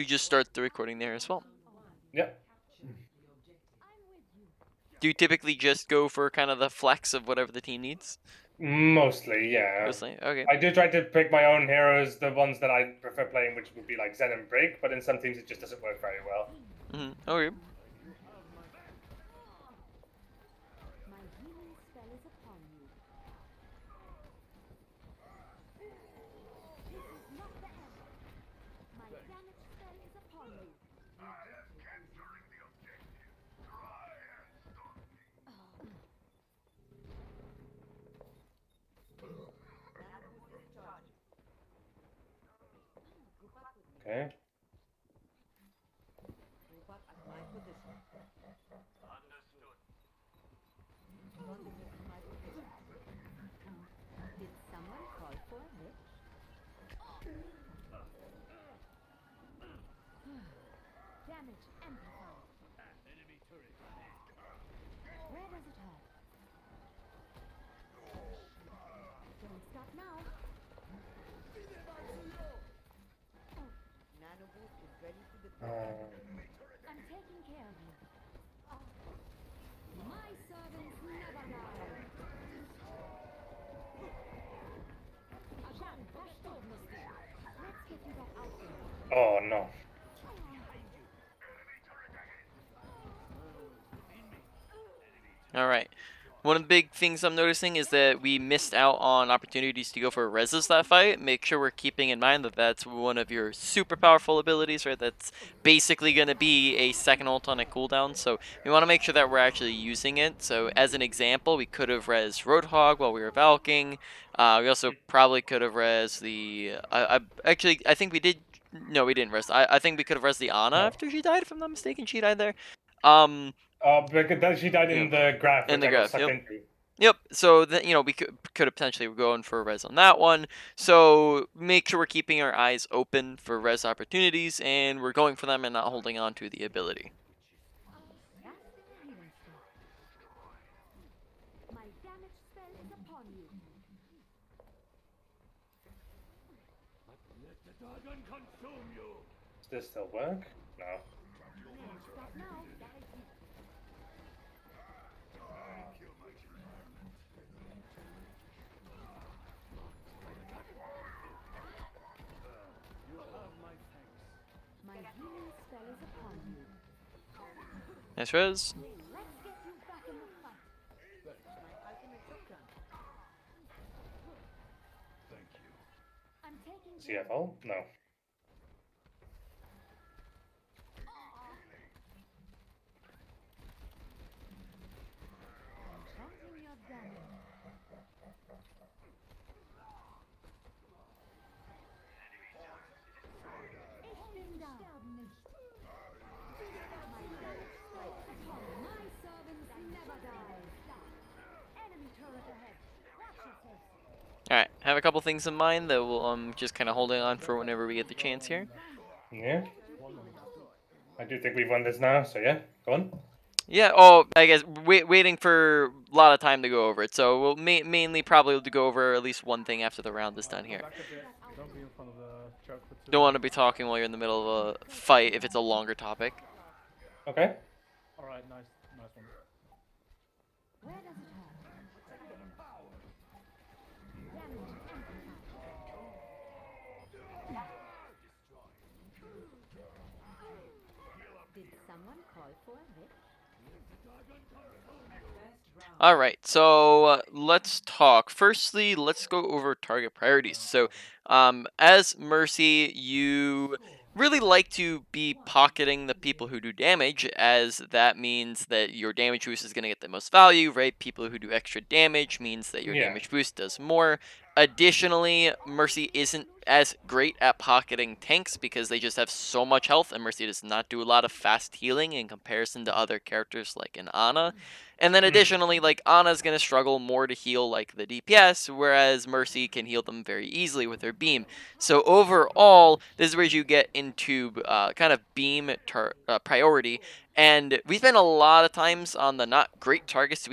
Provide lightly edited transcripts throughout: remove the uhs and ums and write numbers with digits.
You just start the recording there as well. Yep. Do you typically just go for kind of the flex of whatever the team needs? Mostly, yeah. Mostly? Okay. I do try to pick my own heroes, the ones that I prefer playing, which would be like Zen and Break, but in some teams it just doesn't work very well. Okay. Okay. I'm taking care of you. My servants never die. Let's get you back out there. Oh no. All right. One of the big things I'm noticing is that we missed out on opportunities to go for reses that fight. Make sure we're keeping in mind that that's one of your super powerful abilities, right? That's basically going to be a second ult on a cooldown. So we want to make sure that we're actually using it. So as an example, we could have res Roadhog while we were Valking. We also probably could have res the... I think we did... No, we didn't res. I think we could have res the Ana No. after she died, if I'm not mistaken. She died there. Because she died in the graph, In which the I got graph, sucked yep. into. Yep. So that we could have potentially going for a res on that one. So make sure we're keeping our eyes open for res opportunities, and we're going for them and not holding on to the ability. My damage spell is upon you. Let the dragon consume you. Does this still work? No. Stop now. You have my thanks. My healing spell is upon you. Nice res. Let's get you back in the fight. Thank you. I'm taking care of CFO? No. counting your damage. Ich bin da. Sterben nicht. My servants never die. Enemy turret ahead. Watch yourself. All right. Have a couple things in mind that we'll just kind of holding on for whenever we get the chance here. Yeah. I do think we've won this now, so yeah, go on. Yeah. Oh, I guess waiting for a lot of time to go over it. So we'll mainly probably to go over at least one thing after the round is done here. Don't be in front of the choke for too Don't long. want to be talking while you're in the middle of a fight if it's a longer topic. Okay. Alright, nice one. Where does it hurt? Damage amplified. Did someone call for a witch? All right, so let's talk. Firstly, let's go over target priorities. So, as Mercy, you really like to be pocketing the people who do damage, as that means that your damage boost is going to get the most value, right? People who do extra damage means that your Yeah. damage boost does more. Additionally, Mercy isn't as great at pocketing tanks because they just have so much health, and Mercy does not do a lot of fast healing in comparison to other characters like an Ana. And then additionally, like, Ana's gonna struggle more to heal like the DPS, whereas Mercy can heal them very easily with her beam. So overall, this is where you get into kind of beam priority. And we spend a lot of times on the not great targets to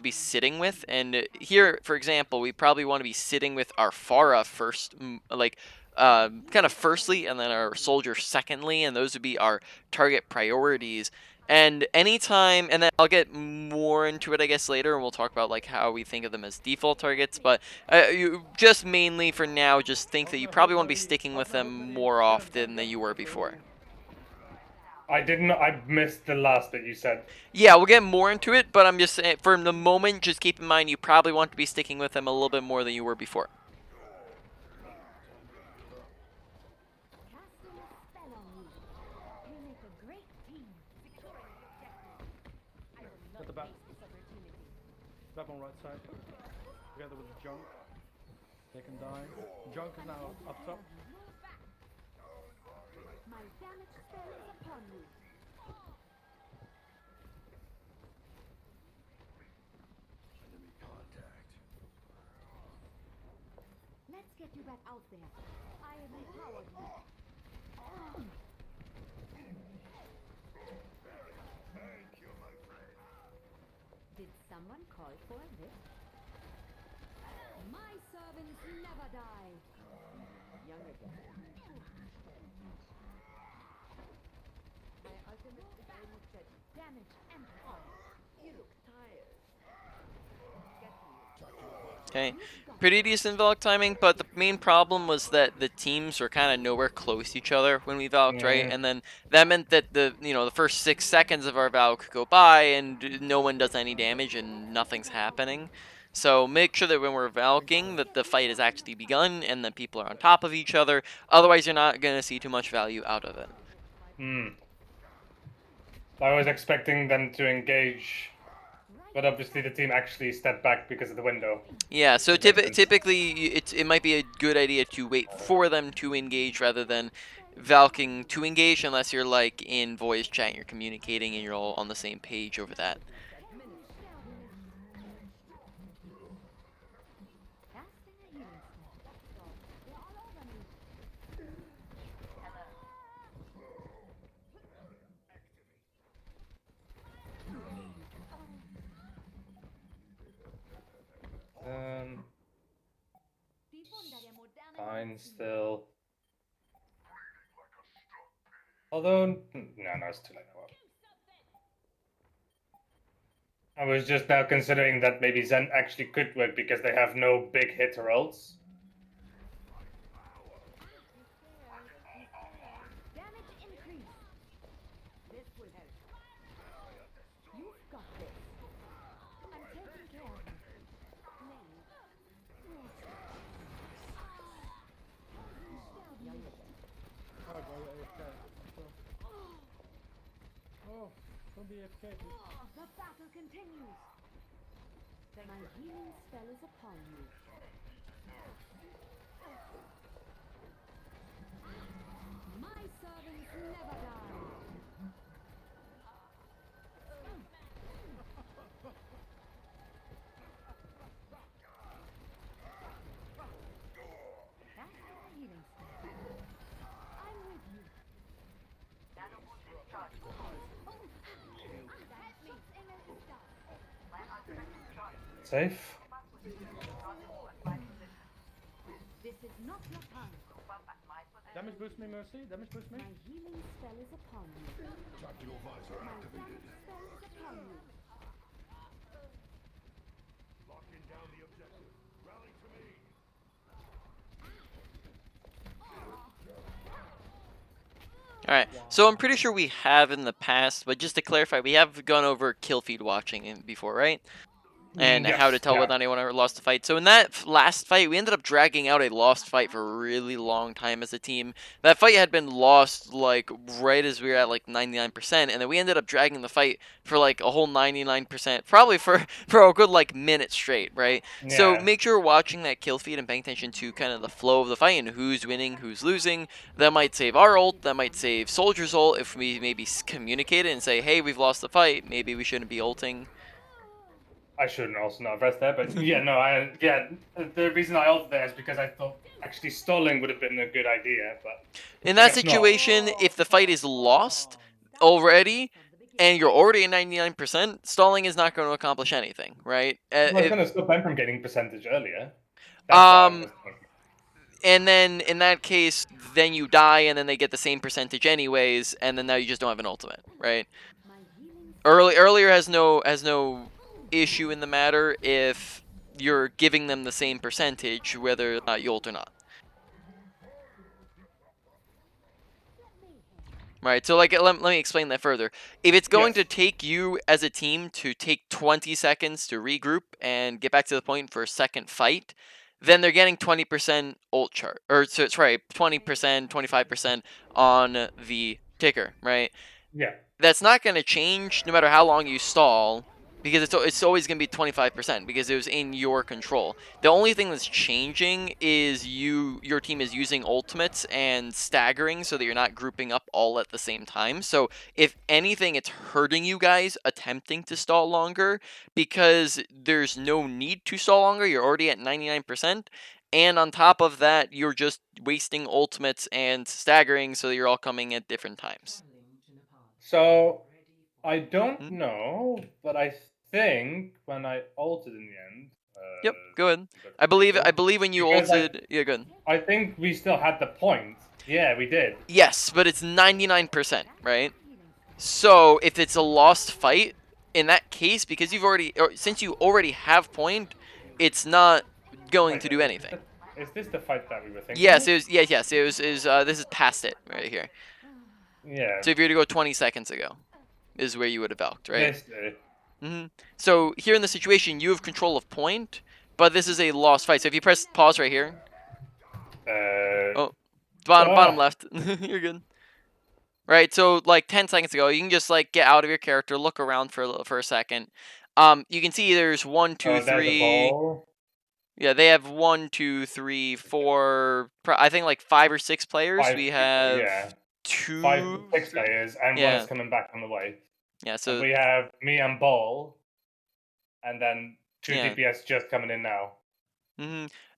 be sitting with. And here, for example, we probably want to be sitting with our Pharah first, like kind of firstly, and then our soldier secondly, and those would be our target priorities. And anytime, and then I'll get more into it, I guess, later, and we'll talk about like how we think of them as default targets. But you just mainly for now, just think that you probably want to be sticking with them more often than you were before. I didn't. I missed the last bit you said. Yeah, we'll get more into it, but I'm just saying, for the moment, just keep in mind you probably want to be sticking with them a little bit more than you were before. Casting a spell on you. We make a great team. Securing the objective. I will At the not back. waste this opportunity. Back on right side. Together with the junk. They can die. Junk is now up top. Move back. My damage spell is upon you. Enemy contact. Let's get you back out there. I have empowered you. Thank you, my friend. Did someone call for a lift? My servants never die. Young again. My ultimate is almost dead. Damage and harm. You look tired. Get me. Okay, pretty decent Valk timing, but the main problem was that the teams were kind of nowhere close to each other when we Valked, right? Yeah. And then that meant that the first 6 seconds of our Valk go by and no one does any damage and nothing's happening. So make sure that when we're Valking that the fight has actually begun and that people are on top of each other. Otherwise, you're not going to see too much value out of it. I was expecting them to engage, but obviously the team actually stepped back because of the window. Yeah, so That makes sense. typically it might be a good idea to wait for them to engage rather than Valking to engage, unless you're like in voice chat and you're communicating and you're all on the same page over that. Casting a healing spell. They're all over me. Die Wunder der modernen Fine Medizin. still. Although, no, it's too late. I was just now considering that maybe Zen actually could work because they have no big hit rolls. Damage increase. This will help. You've got this. I'm taking care of you. Name. Young again. Oh, bro, you're AFK. Oh, don't be AFK, dude. The battle continues. My healing spell is upon you. My servants never die. That's a healing spell. I'm with you. Nano Usage charge. Safe. This is not your time. Damage boost me, Mercy. Damage boost me. My healing spell is upon you. Tactical visor My activated. damage spell is upon you. Locking down the objective. Rally to me. Alright, so I'm pretty sure we have in the past, but just to clarify, we have gone over kill feed watching before, right? And Yes, how to tell yeah. whether anyone ever lost a fight. So in that last fight, we ended up dragging out a lost fight for a really long time as a team. That fight had been lost like right as we were at like 99%, and then we ended up dragging the fight for like a whole 99%, probably for a good like minute straight, right? So Yeah. make sure you're watching that kill feed and paying attention to kind of the flow of the fight and who's winning, who's losing. That might save our ult, that might save Soldier's ult if we maybe communicate it and say, hey, we've lost the fight, maybe we shouldn't be ulting. I shouldn't also not rest there, but yeah, no, the reason I ulted there is because I thought actually stalling would have been a good idea, but In I that guess not. situation, if the fight is lost already and you're already at 99%, stalling is not going to accomplish anything, right? I was going to stop them from getting percentage earlier. That's what I was thinking. And then in that case, then you die, and then they get the same percentage anyways, and then now you just don't have an ultimate, right? My healing Earlier has no issue in the matter if you're giving them the same percentage whether or not you ult or not. Right, so like let me explain that further. If it's going to Yes. take you as a team to take 20 seconds to regroup and get back to the point for a second fight, then they're getting 20% ult chart, or so sorry, 20%, 25% on the ticker, right? Yeah. That's not going to change no matter how long you stall, because it's always going to be 25% because it was in your control. The only thing that's changing is your team is using ultimates and staggering so that you're not grouping up all at the same time. So if anything, it's hurting you guys attempting to stall longer because there's no need to stall longer. You're already at 99%. And on top of that, you're just wasting ultimates and staggering so that you're all coming at different times. So I don't Hmm? know, but I think when I ulted in the end, Yep, go ahead. go to I believe people, when you because ulted. Yeah, good. I think we still had the point. Yeah, we did. Yes, but it's 99%, right? So if it's a lost fight, in that case, because since you already have point, it's not going Wait, to do anything. is this the fight that we were thinking Yes, of? yes, it was. This is past it right here. Yeah. So if you were to go 20 seconds ago, is where you would have valked, right? This. So here in the situation, you have control of point, but this is a lost fight. So if you press pause right here, oh, bottom Ah, left, you're good. Right, so like 10 seconds ago, you can just like get out of your character, look around for a second. You can see there's one, two, oh, there's a three. ball. Yeah, they have 1, 2, 3, 4. I think like 5 or 6 players. 5 We people, have yeah. 5, 2, 6 3. players, and one is Yeah, coming back on the way. yeah. And So we have me and Ball, and then 2 yeah. DPS just coming in now.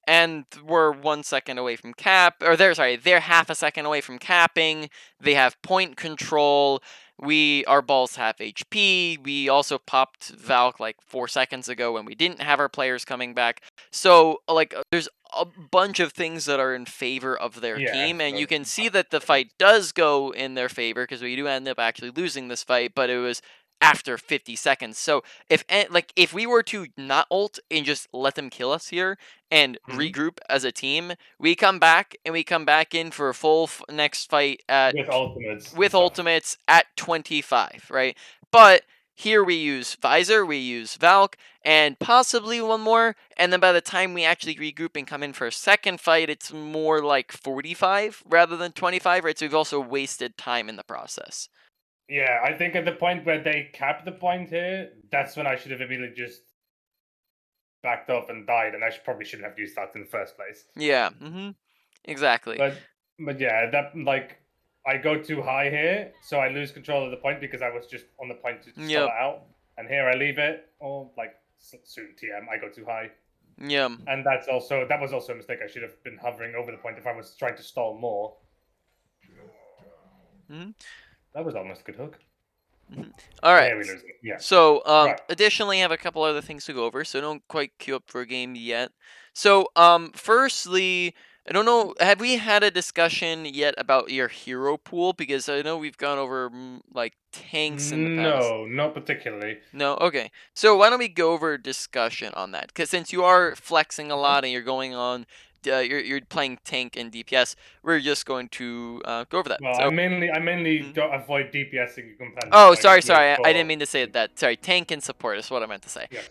And we're 1 second away from cap, or they're half a second away from capping. They have point control. Our balls have HP. We also popped Valk like 4 seconds ago when we didn't have our players coming back. So like there's a bunch of things that are in favor of their Yeah, team, and so you can see that the fight does go in their favor because we do end up actually losing this fight, but it was after 50 seconds. So if we were to not ult and just let them kill us here and mhm, regroup as a team, we come back and we come back in for a full next fight with ultimates and with stuff. ultimates at 25, right? But here we use Visor, we use Valk, and possibly one more, and then by the time we actually regroup and come in for a second fight, it's more like 45 rather than 25, right? So we've also wasted time in the process. Yeah, I think at the point where they capped the point here, that's when I should have immediately just backed off and died, and I probably shouldn't have used that in the first place. Yeah, exactly. But yeah, that like I go too high here, so I lose control of the point because I was just on the point to stall Yep, it out, and here I leave it, or like soon TM, I go too high, yep. and that was also a mistake. I should have been hovering over the point if I was trying to stall more. Mhm. That was almost a good hook. All right. Here we lose it. Yeah. So, Right. additionally, I have a couple other things to go over, so don't quite queue up for a game yet. So, firstly, I don't know, have we had a discussion yet about your hero pool? Because I know we've gone over like tanks in the past. No, not particularly. No, okay. So why don't we go over a discussion on that? Because since you are flexing a Okay. lot and you're going on, you're playing tank and DPS, we're just going to go over that. Well, So. I mainly Mhm. don't avoid DPSing competitive, Oh, so I go to it sorry. I didn't for mean to say that. Sorry, tank and support is what I meant to say. yes.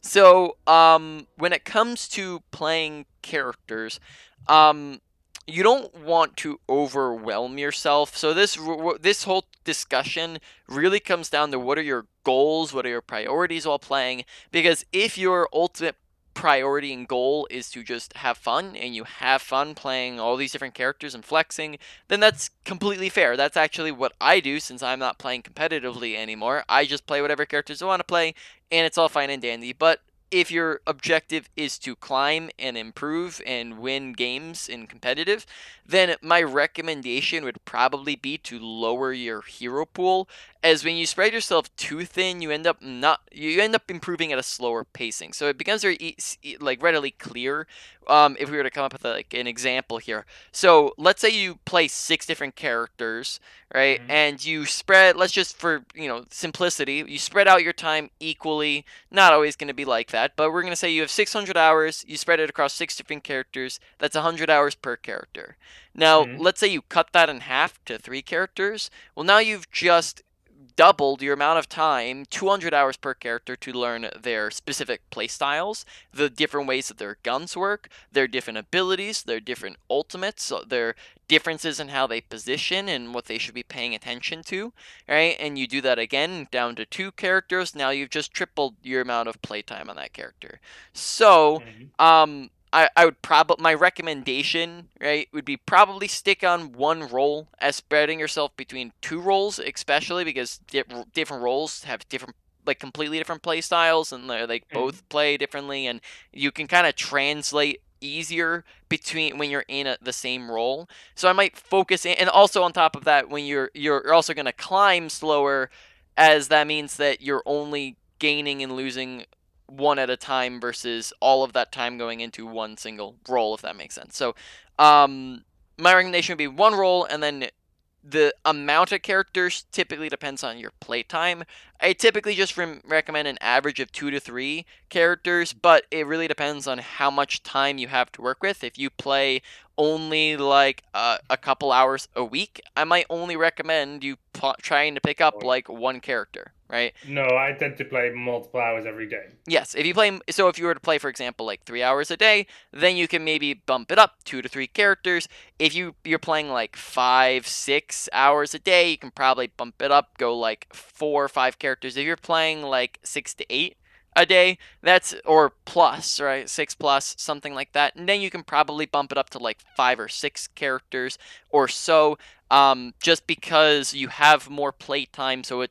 So, when it comes to playing characters, um, you don't want to overwhelm yourself. So this whole discussion really comes down to what are your goals, what are your priorities while playing. Because if your ultimate priority and goal is to just have fun, and you have fun playing all these different characters and flexing, then that's completely fair. That's actually what I do since I'm not playing competitively anymore. I just play whatever characters I want to play, and it's all fine and dandy. But if your objective is to climb and improve and win games in competitive, then my recommendation would probably be to lower your hero pool, as when you spread yourself too thin, you end up improving at a slower pacing. So it becomes very like readily clear. If we were to come up with like an example here, so let's say you play 6 different characters, right? And you spread, let's just for simplicity, you spread out your time equally. Not always going to be like that, but we're going to say you have 600 hours, you spread it across 6 different characters, that's 100 hours per character. Now, let's say you cut that in half to 3 characters. Well, now you've just doubled your amount of time, 200 hours per character, to learn their specific playstyles, the different ways that their guns work, their different abilities, their different ultimates, their differences in how they position and what they should be paying attention to, right? And you do that again down to 2 characters. Now you've just tripled your amount of playtime on that character. So, I would probably, my recommendation, right, would be probably stick on one role, as spreading yourself between 2 roles, especially because different roles have different, like completely different play styles, and they both play differently, and you can kind of translate easier between when you're in the same role. So I might focus in, and also on top of that, when you're also going to climb slower, as that means that you're only gaining and losing one at a time versus all of that time going into one single role, if that makes sense. So, my recommendation would be one role, and then the amount of characters typically depends on your playtime. I typically just recommend an average of 2 to 3 characters, but it really depends on how much time you have to work with. If you play only like a couple hours a week, I might only recommend you trying to pick up like one character, right? No, I tend to play multiple hours every day. Yes, if you play, so if you were to play, for example, like 3 hours a day, then you can maybe bump it up 2 to 3 characters. If you're playing like 5, 6 hours a day, you can probably bump it up, go like 4 or 5 characters. If you're playing like 6 to 8 a day, that's, or plus, right, 6 plus, something like that, and then you can probably bump it up to like 5 or 6 characters or so. Just because you have more playtime, so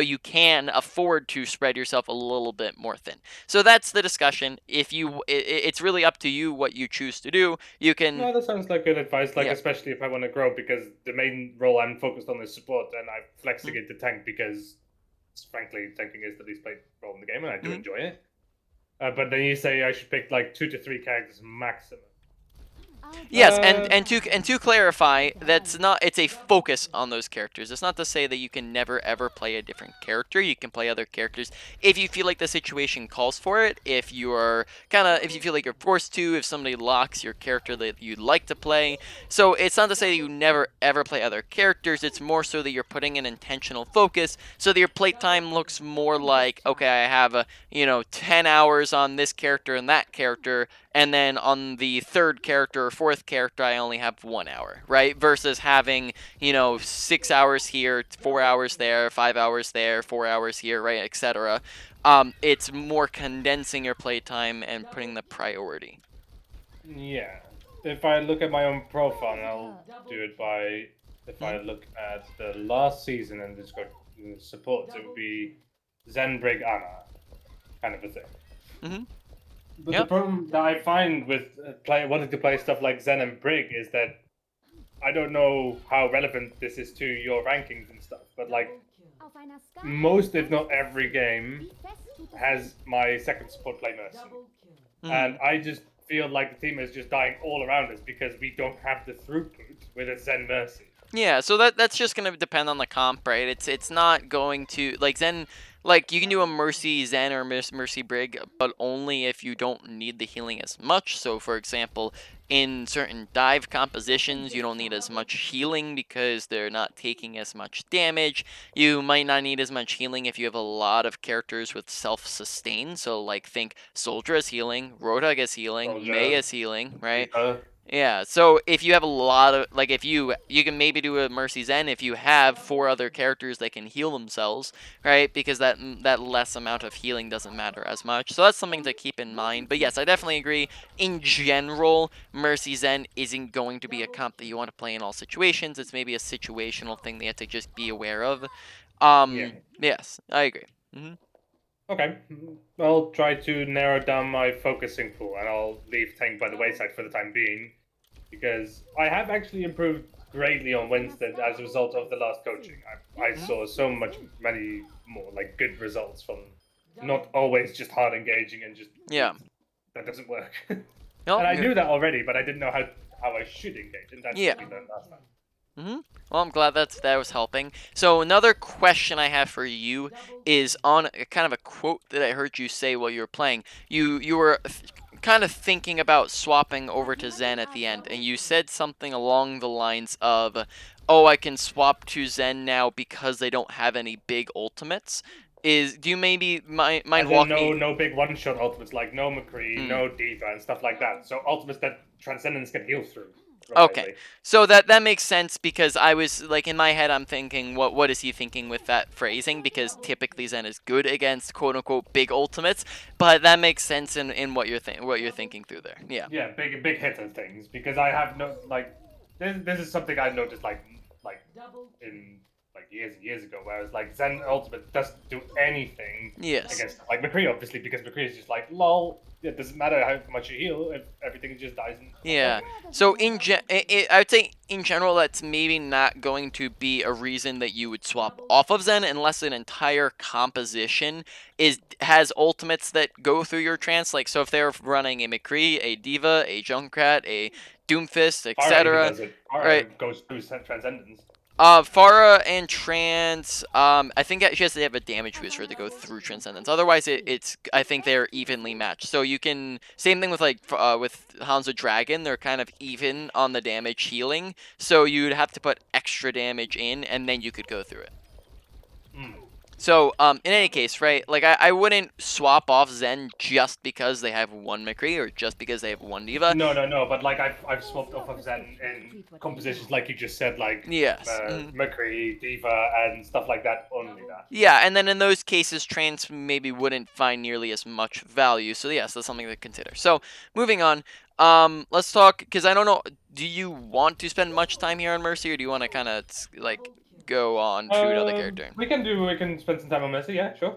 you can afford to spread yourself a little bit more thin. So that's the discussion. If you, it's really up to you what you choose to do. You can, No, that sounds like good advice. Like, Yeah. especially if I want to grow, because the main role I'm focused on is support, and I'm flexing it to tank because, frankly, tanking is the least played role in the game, and I do enjoy it. But then you say I should pick like 2 to 3 characters maximum. Yes, and to clarify, that's not, it's a focus on those characters. It's not to say that you can never ever play a different character. You can play other characters if you feel like the situation calls for it. If you are if you feel like you're forced to, if somebody locks your character that you'd like to play. So it's not to say that you never ever play other characters. It's more so that you're putting an intentional focus so that your playtime looks more like, okay, I have 10 hours on this character and that character, and then on the third character or fourth character I only have 1 hour, right? Versus having 6 hours here, 4 hours there, 5 hours there, 4 hours here, right, etc. It's more condensing your playtime and putting the priority. Yeah. If I look at my own profile, and I'll do it by, if I look at the last season and just go supports, it would be Zenbrig Anna, kind of a thing. But the problem that I find with wanting to play stuff like Zen and Brig is that I don't know how relevant this is to your rankings and stuff, but like most, if not every game, has my second support play Mercy. And I just feel like the team is just dying all around us because we don't have the throughput with a Zen Mercy. Yeah, so that's just gonna depend on the comp, right? It's not going to, like, Zen, like, you can do a Mercy Zen or Mercy Brig, but only if you don't need the healing as much. So, for example, in certain dive compositions, you don't need as much healing because they're not taking as much damage. You might not need as much healing if you have a lot of characters with self-sustain. So, like, think Soldier is healing, Roadhog is healing, Mei is healing, right? Yeah, so if you have a lot of, like, if you can maybe do a Mercy Zen if you have 4 other characters that can heal themselves, right? Because that less amount of healing doesn't matter as much. So that's something to keep in mind. But yes, I definitely agree. In general, Mercy Zen isn't going to be a comp that you want to play in all situations. It's maybe a situational thing that you have to just be aware of. Yes, I agree. Okay, I'll try to narrow down my focusing pool, and I'll leave tank by the wayside for the time being, because I have actually improved greatly on Winston as a result of the last coaching. I saw so many more like good results from not always just hard engaging and just Yeah. that doesn't work. No, And I knew that already, but I didn't know how I should engage, and that's yeah. what we learned last time. Well, I'm glad that was helping. So another question I have for you is on kind of a quote that I heard you say while you were playing. You were kind of thinking about swapping over to Zen at the end, and you said something along the lines of, "Oh, I can swap to Zen now because they don't have any big ultimates." Do you maybe mind As in, walk me? no big one-shot ultimates like no McCree, Hmm. no Diva, and stuff like that. So ultimates that Transcendence can heal through Okay, reliably. so that makes sense because I was like in my head I'm thinking what is he thinking with that phrasing, because typically Zen is good against quote unquote big ultimates, but that makes sense in what you're thinking through there. Yeah. Yeah, big hitter things, because I have no like this is something I noticed like in like years and years ago, where it's like Zen Ultimate doesn't do anything Yes. against like McCree, obviously, because McCree is just like lol. It doesn't matter how much you heal if everything just dies in a Yeah. second. So I would say in general that's maybe not going to be a reason that you would swap off of Zen unless an entire composition has ultimates that go through your trance. Like so, if they're running a McCree, a Diva, a Junkrat, a Doomfist, Pharah even etc. does it. Right. Pharah goes through Transcendence. Farah and Trance, I think she has to have a damage boost for it to go through Transcendence. Otherwise, it's I think they're evenly matched. So you can same thing with like with Hanzo Dragon, they're kind of even on the damage healing. So you'd have to put extra damage in, and then you could go through it. Mm. So, in any case, right, like, I wouldn't swap off Zen just because they have one McCree or just because they have one Diva. No, but like I've swapped off of Zen in compositions like you just said, like Yes. McCree, Diva, and stuff like that. Only that. Yeah, and then in those cases, trans maybe wouldn't find nearly as much value. So, yes, that's something to consider. So, moving on, let's talk, because I don't know, do you want to spend much time here on Mercy, or do you want to kind of, like, go on to another character? We can spend some time on Mercy. Yeah, sure.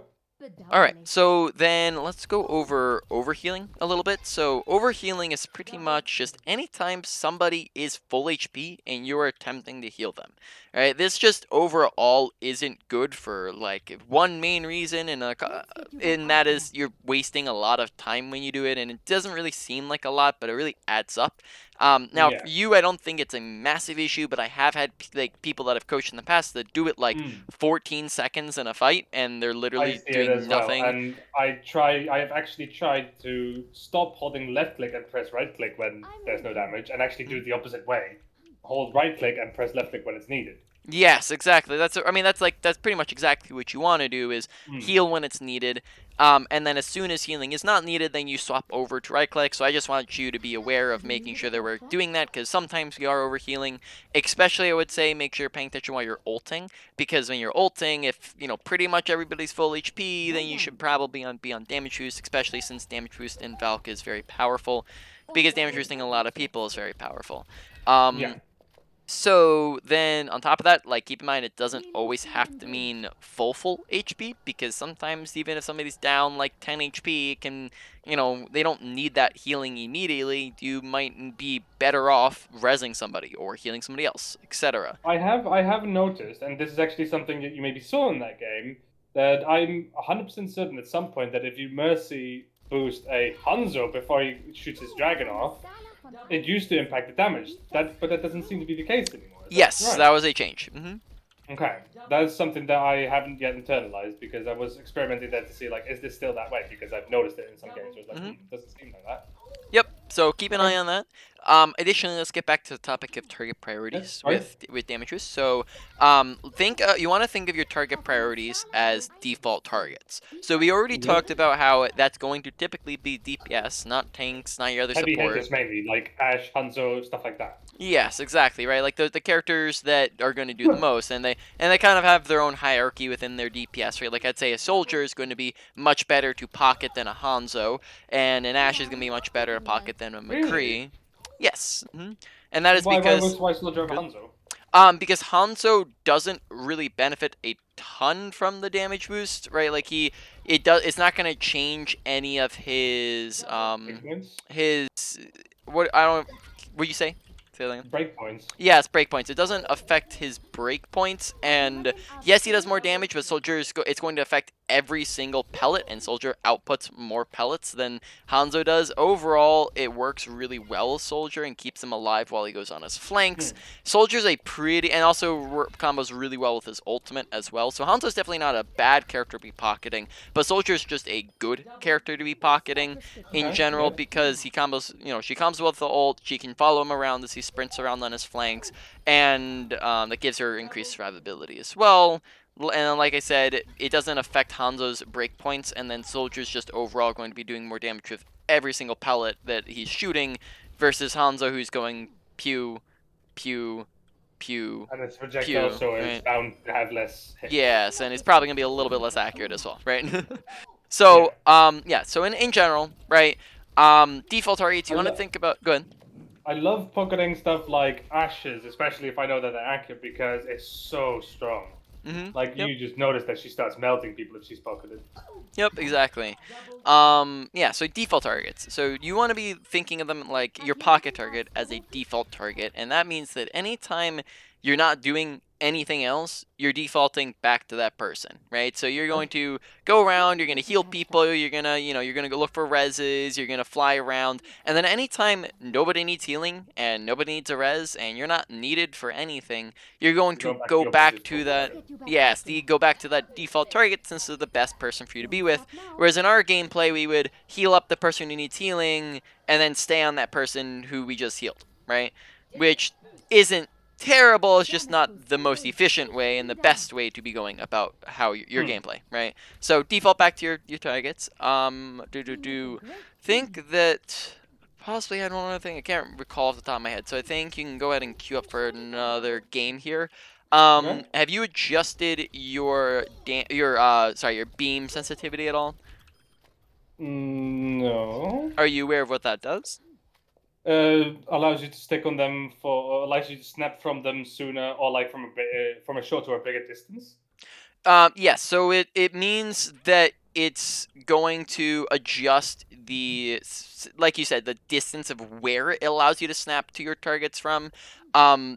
Alright, so then let's go over overhealing a little bit. So overhealing is pretty much just anytime somebody is full HP and you're attempting to heal them. Alright, this just overall isn't good for like one main reason, and that is you're wasting a lot of time when you do it, and it doesn't really seem like a lot, but it really adds up. Now Yeah. for you, I don't think it's a massive issue, but I have had like people that I've coached in the past that do it like 14 seconds in a fight, and they're I literally see it doing as well, nothing. and I have actually tried to stop holding left click and press right click when there's no damage, and actually do it the opposite way. Hold right click and press left click when it's needed. Yes, exactly. I mean, that's pretty much exactly what you want to do is heal when it's needed. And then as soon as healing is not needed, then you swap over to right click. So I just want you to be aware of making sure that we're doing that, because sometimes we are overhealing. Especially, I would say, make sure you're paying attention while you're ulting, because when you're ulting, if pretty much everybody's full HP, then you should probably be on damage boost, especially since damage boost in Valk is very powerful, because damage boosting a lot of people is very powerful. Yeah. So then on top of that, like, keep in mind it doesn't always have to mean full HP, because sometimes even if somebody's down like 10 HP, it can, they don't need that healing immediately. You might be better off rezzing somebody or healing somebody else, etc. I have noticed, and this is actually something that you maybe saw in that game, that I'm 100% certain at some point that if you Mercy boost a Hanzo before he shoots his dragon off, it used to impact the damage. But that doesn't seem to be the case anymore. Yes, right? that was a change. Okay, that's something that I haven't yet internalized, because I was experimenting that to see, like, is this still that way? Because I've noticed it in some games where it's like, doesn't seem like that. Yep. So keep an eye on that. Additionally, let's get back to the topic of target priorities with damage boost. So, you want to think of your target priorities as default targets. So we already talked about how that's going to typically be DPS, not tanks, not your other Heavy support. hitters mainly, like Ashe, Hanzo, stuff like that. Yes, exactly, right? Like the characters that are going to do the most, and they kind of have their own hierarchy within their DPS, right? Like I'd say a soldier is going to be much better to pocket than a Hanzo, and an Ashe is going to be much better to pocket than a McCree. Really? Yes, and that is because Why Soldier of Good. Hanzo? Because Hanzo doesn't really benefit a ton from the damage boost, right? Like it's not gonna change any of his Breakpoints. what I don't what you say? Say that again. Breakpoints. Yes, breakpoints. It doesn't affect his breakpoints, and yes, he does more damage, but it's going to affect every single pellet, and Soldier outputs more pellets than Hanzo does. Overall, it works really well with Soldier and keeps him alive while he goes on his flanks. Soldier's a pretty, and also combos really well with his ultimate as well. So Hanzo's definitely not a bad character to be pocketing, but Soldier's just a good character to be pocketing in Okay, general good. because he combos, she combos with the ult. She can follow him around as he sprints around on his flanks, and that gives her increased survivability as well. And like I said, it doesn't affect Hanzo's breakpoints, and then Soldier's just overall going to be doing more damage with every single pellet that he's shooting, versus Hanzo who's going pew, pew, pew, And its projectile, pew, so it's right? bound to have less hits. Yes, and it's probably gonna be a little bit less accurate as well, right? Yeah. So, yeah. So in general, right? Default targets. I, You want to lo- think about? Go ahead. I love pocketing stuff like ashes, especially if I know that they're accurate, because it's so strong. Like Yep. you just notice that she starts melting people if she's pocketed. Yep, exactly. Yeah, so default targets. So you want to be thinking of them like your pocket target as a default target, and that means that anytime you're not doing anything else, you're defaulting back to that person, right? So you're going to go around, you're going to heal people, you're going to, you're going to go look for reses, you're going to fly around, and then anytime nobody needs healing and nobody needs a res and you're not needed for anything, you're going Go to back to go your back position. to that. Yes, go back to that default target since they're the best person for you to be with. Whereas in our gameplay, we would heal up the person who needs healing and then stay on that person who we just healed, right? Which isn't terrible, it's just not the most efficient way and the best way to be going about how your gameplay, right? So default back to your targets. Think that possibly I had one other thing I can't recall off the top of my head. So I think you can go ahead and queue up for another game here. Okay. Have you adjusted your your beam sensitivity at all? No. Are you aware of what that does? Allows you to stick on them for, allows you to snap from them sooner, or like from a short or a bigger distance. Yes, so it means that it's going to adjust like you said, the distance of where it allows you to snap to your targets from.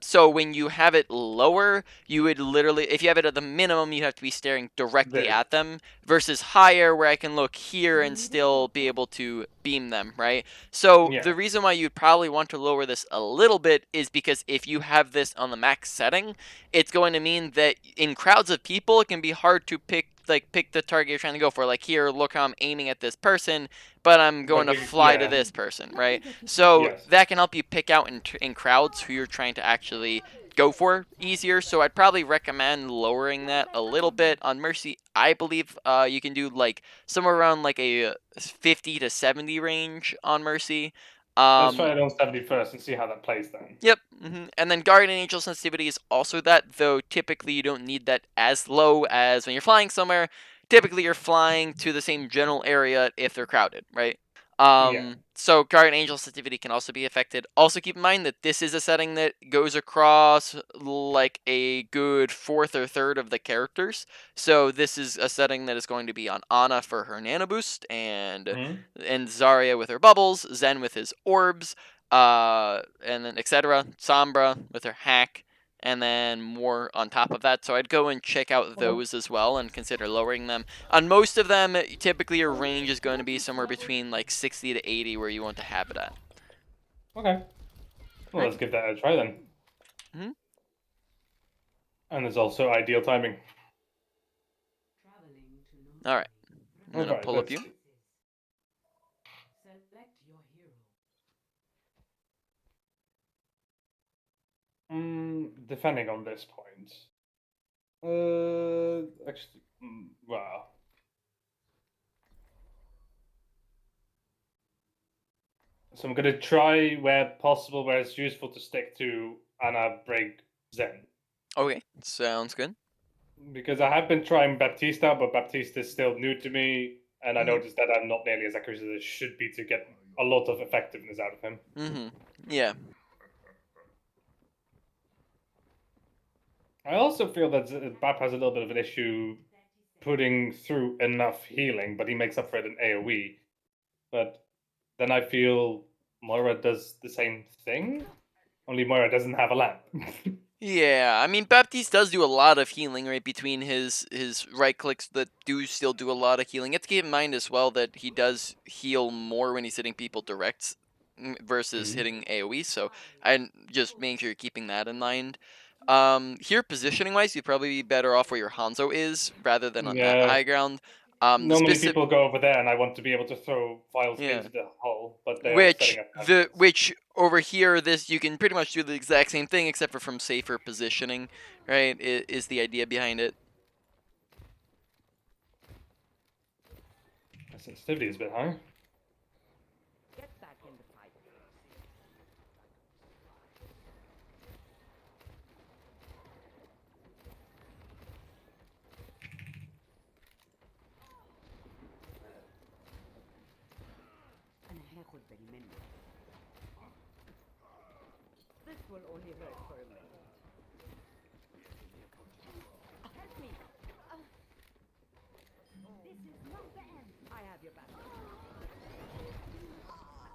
So when you have it lower, you would literally, if you have it at the minimum, you have to be staring directly This. at them, versus higher, where I can look here and still be able to beam them, right? So Yeah. the reason why you'd probably want to lower this a little bit is because if you have this on the max setting, it's going to mean that in crowds of people, it can be hard to pick the target you're trying to go for. Like here, look how I'm aiming at this person, but I'm going to fly to this person, right? So Yes. that can help you pick out in crowds who you're trying to actually go for easier. So I'd probably recommend lowering that a little bit. On Mercy, I believe you can do like somewhere around like a 50 to 70 range on Mercy. Let's try it on 70 first and see how that plays then. Yep. And then Guardian Angel sensitivity is also that, though typically you don't need that as low as when you're flying somewhere. Typically you're flying to the same general area if they're crowded, right? Yeah. So Guardian Angel sensitivity can also be affected. Also keep in mind that this is a setting that goes across like a good fourth or third of the characters. So this is a setting that is going to be on Ana for her nano boost, and Zarya with her bubbles, Zen with his orbs, and then etc. Sombra with her hack, and then more on top of that. So I'd go and check out those as well and consider lowering them. On most of them, typically your range is going to be somewhere between like 60 to 80 where you want to have it at. Okay. Well, let's give that a try then. And there's also ideal timing. All right. I'm going to pull up you. Defending on this point. Actually, wow. So I'm gonna try where possible, where it's useful to stick to Anna, break Zen. Okay, sounds good. Because I have been trying Baptista, but Baptista is still new to me, and I noticed that I'm not nearly as accurate as I should be to get a lot of effectiveness out of him. Yeah. I also feel that Bap has a little bit of an issue putting through enough healing, but he makes up for it in AoE. But then I feel Moira does the same thing, only Moira doesn't have a lamp. Yeah, I mean Baptiste does do a lot of healing right between his right clicks that do still do a lot of healing. You have to keep in mind as well that he does heal more when he's hitting people direct versus hitting AoE. So I'm just making sure you're keeping that in mind. Here positioning wise, you'd probably be better off where your Hanzo is rather than on that Yeah. high ground. The Normally specific people go over there, and I want to be able to throw files yeah. into the hole, but they're setting up cameras. Which over here this you can pretty much do the exact same thing except for from safer positioning, right? Is the idea behind it. The sensitivity is a bit high. Get back in the fight. أنا هاخد بالي منه. This will only hurt for a minute. Help me. This is not the end. I have your back.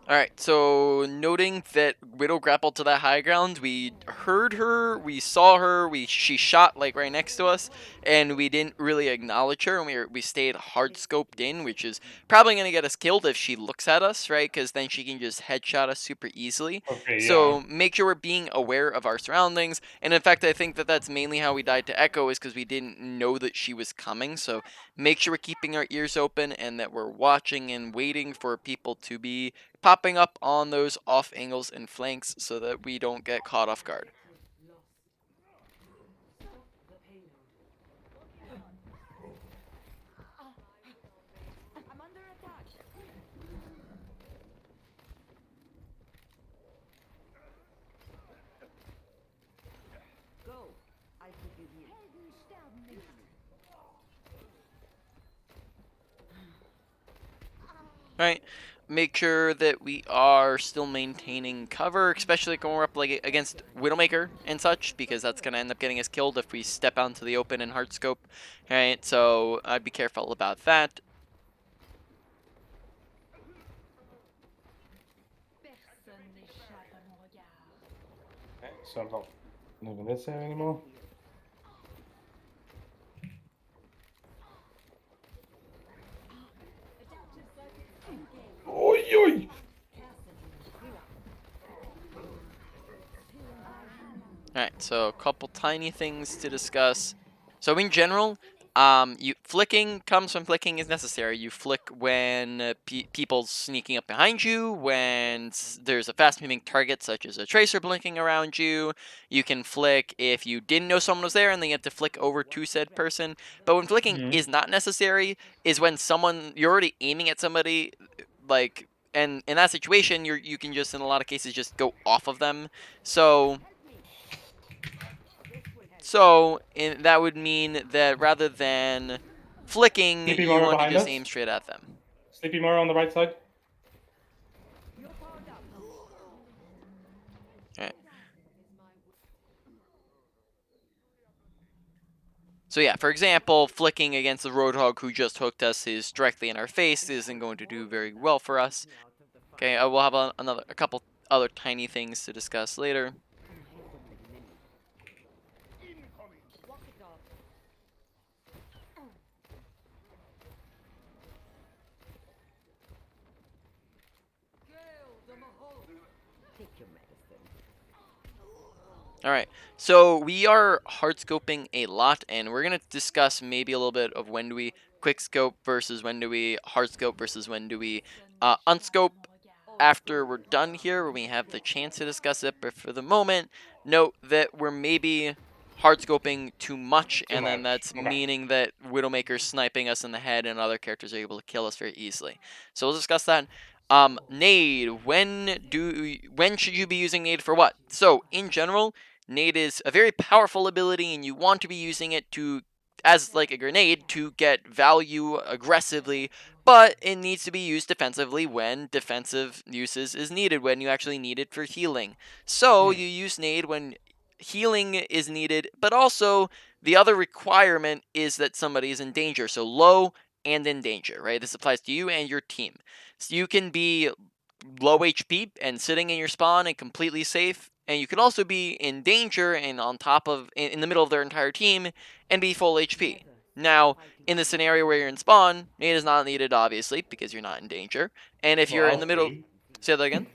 Alright, so noting that Widow grappled to that high ground, we heard her, we saw her, she shot like right next to us, and we didn't really acknowledge her, and we stayed hard scoped in, which is probably gonna get us killed if she looks at us, right? Because then she can just headshot us super easily. Okay, yeah. So make sure we're being aware of our surroundings, and in fact, I think that that's mainly how we died to Echo is because we didn't know that she was coming. So make sure we're keeping our ears open and that we're watching and waiting for people to be popping up on those off angles and flanks so that we don't get caught off guard. I'm under attack. Go. I keep you here. Helden sterben nicht. Right? Make sure that we are still maintaining cover, especially when we're up like against Widowmaker and such, because that's gonna end up getting us killed if we step out into the open in hard scope. Right? So I'd be careful about that. Personne n'échappe à mon regard. Okay, so I'm not moving this area anymore. Oi, oi! Alright, so a couple tiny things to discuss. So in general, flicking comes from flicking is necessary. You flick when people's sneaking up behind you, when there's a fast-moving target such as a tracer blinking around you. You can flick if you didn't know someone was there and then you have to flick over to said person. But when flicking is not necessary, is when you're already aiming at somebody, like, and in that situation, you can just in a lot of cases just go off of them. So that would mean that rather than flicking, Sleepy you Mara want to behind just us. aim straight at them. Sleepy Mara on the right side. Alright. So yeah, for example, flicking against the Roadhog who just hooked us is directly in our face isn't going to do very well for us. Okay, we'll have a couple other tiny things to discuss later. Take your medicine. Alright, so we are hard scoping a lot, and we're going to discuss maybe a little bit of when do we quick scope versus when do we hard scope versus when do we unscope after we're done here when we have the chance to discuss it. But for the moment, note that we're maybe hard scoping too much, and then that's Okay. meaning that Widowmaker's sniping us in the head and other characters are able to kill us very easily. So we'll discuss that. Nade, when should you be using Nade for what? So in general, Nade is a very powerful ability and you want to be using it to as like a grenade to get value aggressively, but it needs to be used defensively when defensive uses is needed, when you actually need it for healing. So you use Nade when healing is needed, but also the other requirement is that somebody is in danger. So low and in danger, right? This applies to you and your team. So you can be low HP and sitting in your spawn and completely safe, and you can also be in danger and on top of in the middle of their entire team and be full HP. Now, in the scenario where you're in spawn, nade is not needed, obviously, because you're not in danger. And if Well, you're in I'll the show middle, you. say that again.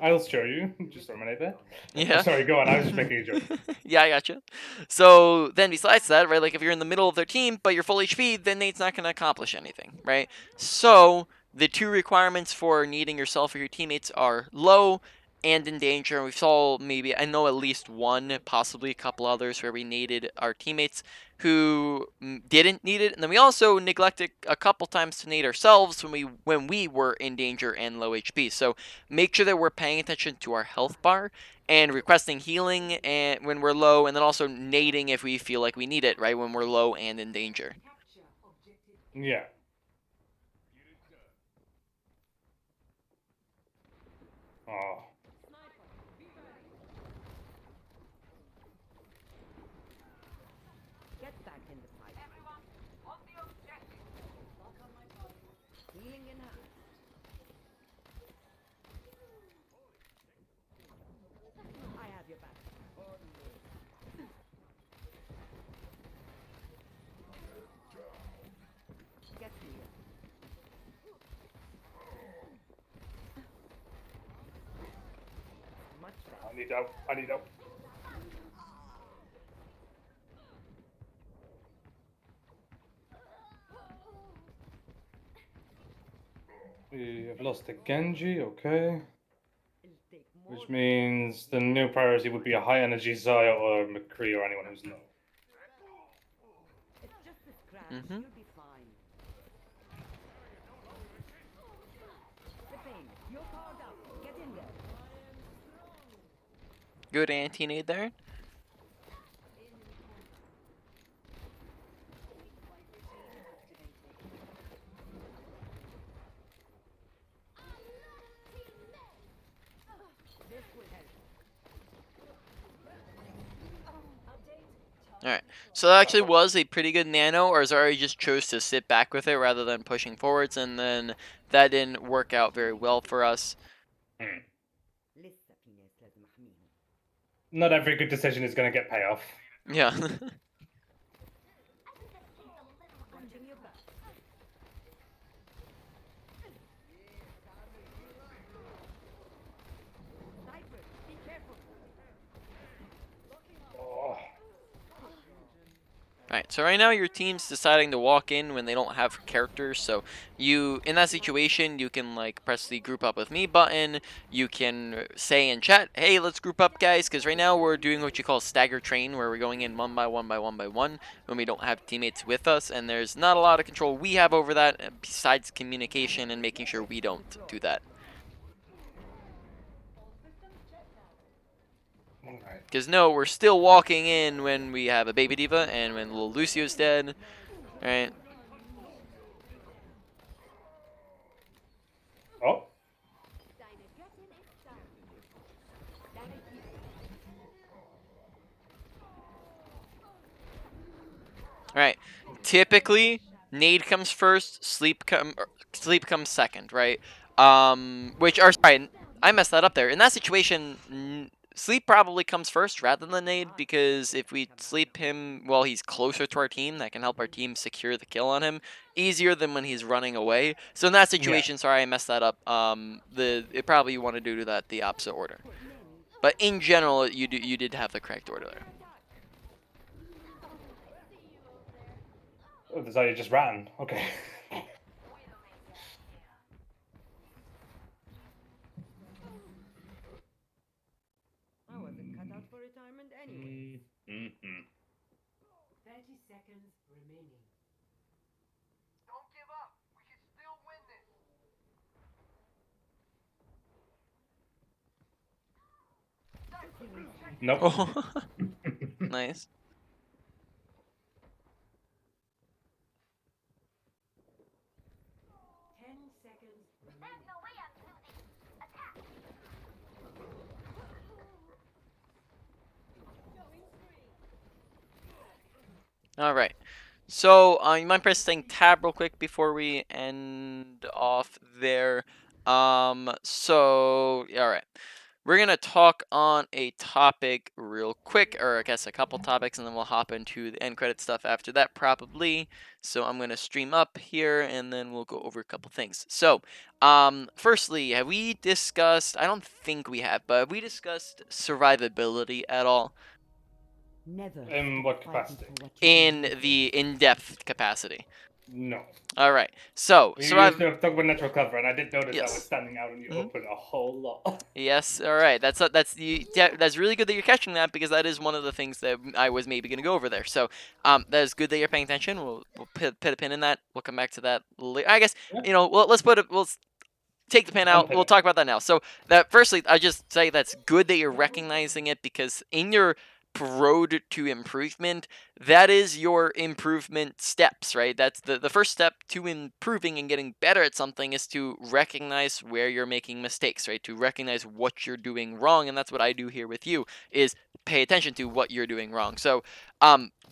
I'll show you. Just terminate that. Oh, Yeah. sorry, go on. I was just making a joke. Yeah, I gotcha. So then besides that, right, like if you're in the middle of their team but you're full HP, then nade's not going to accomplish anything, right? So the two requirements for needing yourself or your teammates are low and in danger. And we saw maybe, I know at least one, possibly a couple others where we needed our teammates who didn't need it. And then we also neglected a couple times to nade ourselves when we were in danger and low HP. So make sure that we're paying attention to our health bar and requesting healing and when we're low, and then also nading if we feel like we need it, right, when we're low and in danger. Yeah. Oh. Get back in the fight. Everyone, on the objective. Healing in hand. I have your back. Get me. Much better. I need help. I need help. We have lost the Genji, okay. It'll take more. Which means the new priority would be a high energy Zaya or McCree or anyone who's low. It's just a scratch. Mhm. You'll be fine. The pain. You're powered up. Get in there. Good anti-nade there. This will help. Alright, so that actually was a pretty good nano, or Zari just chose to sit back with it rather than pushing forwards, and then that didn't work out very well for us. لسه في ناس لازم احميهم. Not every good decision is going to get payoff. Yeah. Watching your back. Sniper, be careful. Oh. Alright, so right now your team's deciding to walk in when they don't have characters, so you, in that situation, you can like press the group up with me button, you can say in chat, hey, let's group up guys, because right now we're doing what you call stagger train, where we're going in one by one by one by one, when we don't have teammates with us, and there's not a lot of control we have over that, besides communication and making sure we don't do that. Alright. Because no, we're still walking in when we have a baby diva and when little Lucio's dead. Alright. Oh. Alright. Typically, nade comes first, sleep comes second, right? Which are sorry, I messed that up there. In that situation, sleep probably comes first rather than nade, because if we sleep him while he's closer to our team, that can help our team secure the kill on him easier than when he's running away. So in that situation, sorry, I messed that up. It probably you want to do that the opposite order. But in general, you did have the correct order there. Oh, the Zaya just ran. Okay. I wasn't cut out for retirement anyway. 30 seconds remaining. Don't give up. We can still win this. Nope. Oh, nice. 10 seconds remaining. All right. So you mind pressing tab real quick before we end off there? So all right. We're gonna talk on a topic real quick, or I guess a couple topics, and then we'll hop into the end credit stuff after that, probably. So I'm gonna stream up here, and then we'll go over a couple things. So, firstly, have we discussed? I don't think we have, but have we discussed survivability at all Never In stop what fighting capacity? for what you in believe the in-depth capacity? No. All right. So You used to talk about natural cover, and I did notice that was Yes. standing out in the Mhm. open a whole lot. Yes. All right. That's really good that you're catching that, because that is one of the things that I was maybe going to go over there. So that is good that you're paying attention. We'll put a pin in that. We'll come back to that later. I guess Yeah. Well, we'll take the pin out. Unpin We'll it. talk about that now. So that firstly, I just say that's good that you're recognizing it, because in your road to improvement, that is your improvement steps, right? That's the first step to improving and getting better at something, is to recognize where you're making mistakes, right? To recognize what you're doing wrong, and that's what I do here with you, is pay attention to what you're doing wrong. So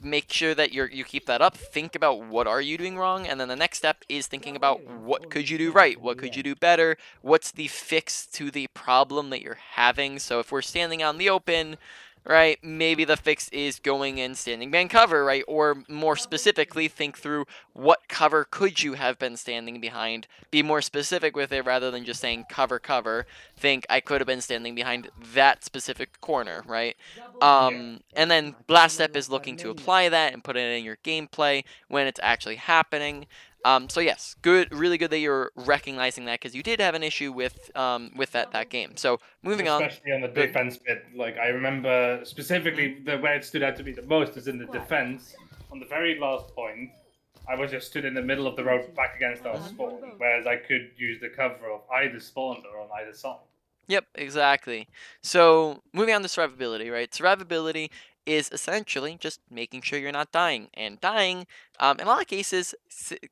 make sure that you keep that up. Think about what are you doing wrong, and then the next step is thinking about what could you do right, what could you do better, what's the fix to the problem that you're having. So if we're standing out in the open, right, maybe the fix is going and standing behind cover, right? Or more specifically, think through what cover could you have been standing behind. Be more specific with it rather than just saying cover, cover. Think I could have been standing behind that specific corner, right? Yeah. And then last step is looking to apply that and put it in your gameplay when it's actually happening. So yes, good, really good that you're recognizing that, because you did have an issue with that game. So moving on. Especially on the Good. defense bit. Like, I remember Mhm. specifically the where it stood out to me the most is in the defense. On the very last point, I was just stood in the middle of the road back against our spawn, whereas I could use the cover of either spawn or on either side. Yep, exactly. So moving on to survivability, right? Survivability is essentially just making sure you're not dying. And dying, in a lot of cases,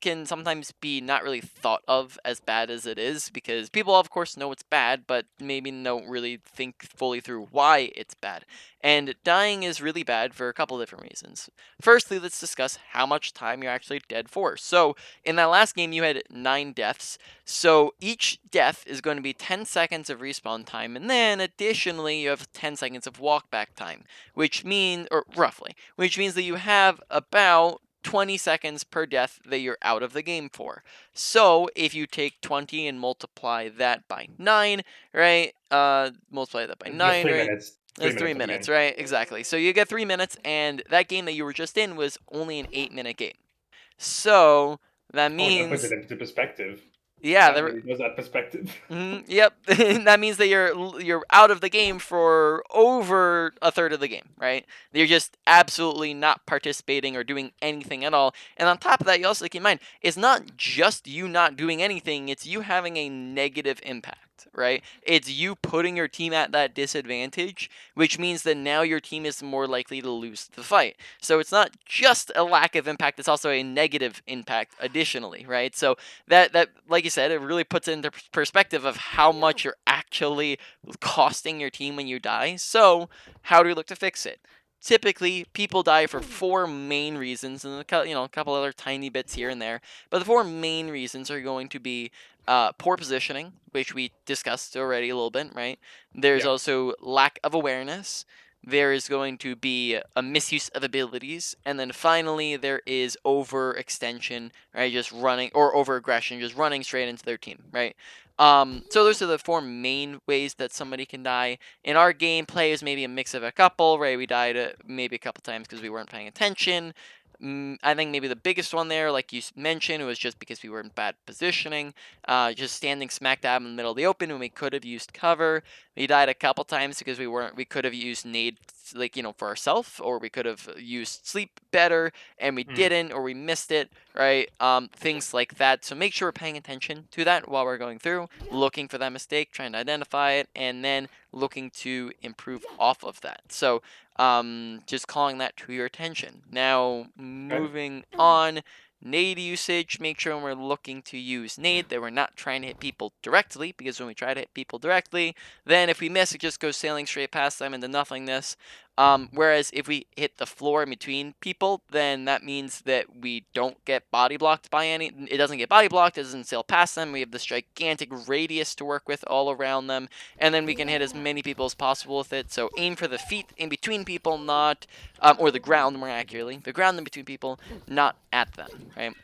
can sometimes be not really thought of as bad as it is, because people, of course, know it's bad, but maybe don't really think fully through why it's bad. And dying is really bad for a couple different reasons. Firstly, let's discuss how much time you're actually dead for. So in that last game, you had 9 deaths. So each death is going to be 10 seconds of respawn time, and then additionally, you have 10 seconds of walkback time, which means, or roughly, which means that you have about 20 seconds per death that you're out of the game for. So if you take 20 and multiply that by 9, right? Multiply that by Just 9, three right? minutes. That's 3 minutes 3 of the minutes, game. right? Exactly. So you get 3 minutes, and that game that you were just in was only an 8-minute game. So that Oh, that puts it means, into perspective. yeah, That really does add perspective. Yep, that means that you're out of the game for over a third of the game, right? You're just absolutely not participating or doing anything at all. And on top of that, you also keep in mind, it's not just you not doing anything; it's you having a negative impact, right? It's you putting your team at that disadvantage, which means that now your team is more likely to lose the fight. So it's not just a lack of impact; it's also a negative impact additionally, right? So that like you said, it really puts it into perspective of how much you're actually costing your team when you die. So how do we look to fix it? Typically, people die for 4 main reasons, and a couple other tiny bits here and there. But the 4 main reasons are going to be poor positioning, which we discussed already a little bit, right? There's Yeah. also lack of awareness. There is going to be a misuse of abilities, and then finally there is overextension, right? Just running, or over aggression, just running straight into their team, right? So those are the 4 main ways that somebody can die. In our gameplay is maybe a mix of a couple, right? We died maybe a couple times because we weren't paying attention. I think maybe the biggest one there, like you mentioned, was just because we were in bad positioning, just standing smack dab in the middle of the open when we could have used cover. We died a couple times because we could have used nade, like, for ourselves, or we could have used sleep better and we didn't, or we missed it, right? Things like that. So make sure we're paying attention to that while we're going through, looking for that mistake, trying to identify it, and then looking to improve off of that. So just calling that to your attention. Now, Okay. moving on. Nade usage, make sure when we're looking to use nade that we're not trying to hit people directly, because when we try to hit people directly, then if we miss, it just goes sailing straight past them into nothingness. Whereas if we hit the floor in between people, then that means that we don't get body blocked by any. It doesn't get body blocked. It doesn't sail past them. We have this gigantic radius to work with all around them, and then we can hit as many people as possible with it. So aim for the feet in between people, not or the ground more accurately, the ground in between people, not at them. Right.